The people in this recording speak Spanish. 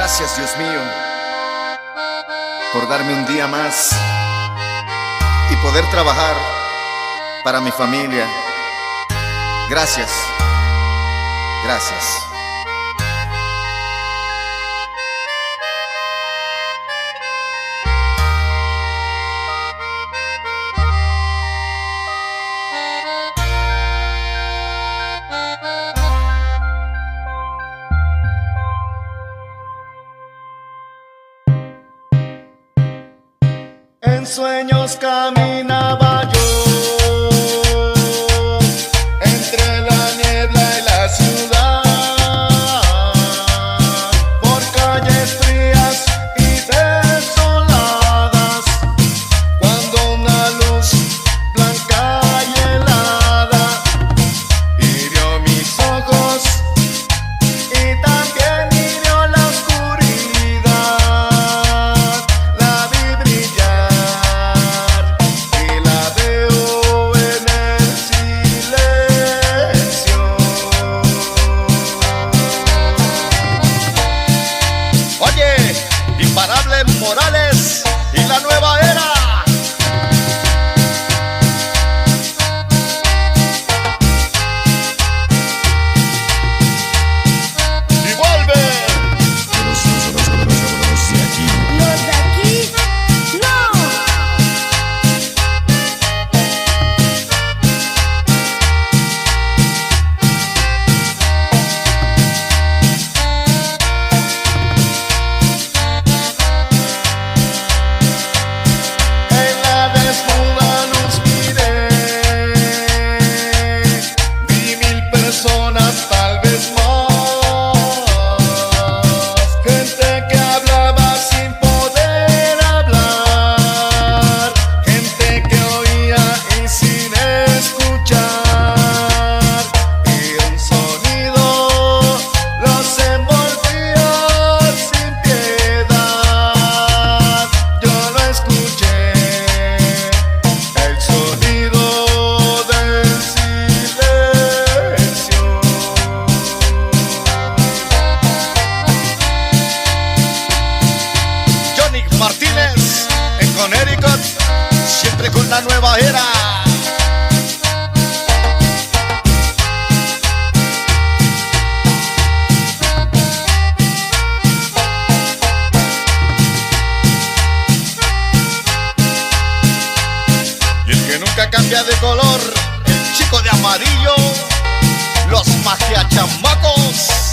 Gracias, Dios mío, por darme un día más y poder trabajar para mi familia. Gracias, gracias. En sueños caminaba yo entre la niebla y la ciudad, por calles frías y desoladas, cuando una luz blanca y helada hirió mis ojos y también hirió la oscuridad. La vi brillar y la veo en el silencio. Oye, Imparable Morales y la nueva era. Y vuelve. Los de aquí, no. En la desnuda luz miré, vi 1000 personas, tal vez más, gente que hablaba sin poder hablar, gente que oía y sin escuchar, y un sonido los envolvía sin piedad. Yo lo escuché, el sonido del silencio. Johnny Martínez en Connecticut, siempre con la nueva era. Y el que nunca cambia de color, el chico de amarillo, los magiachamacos.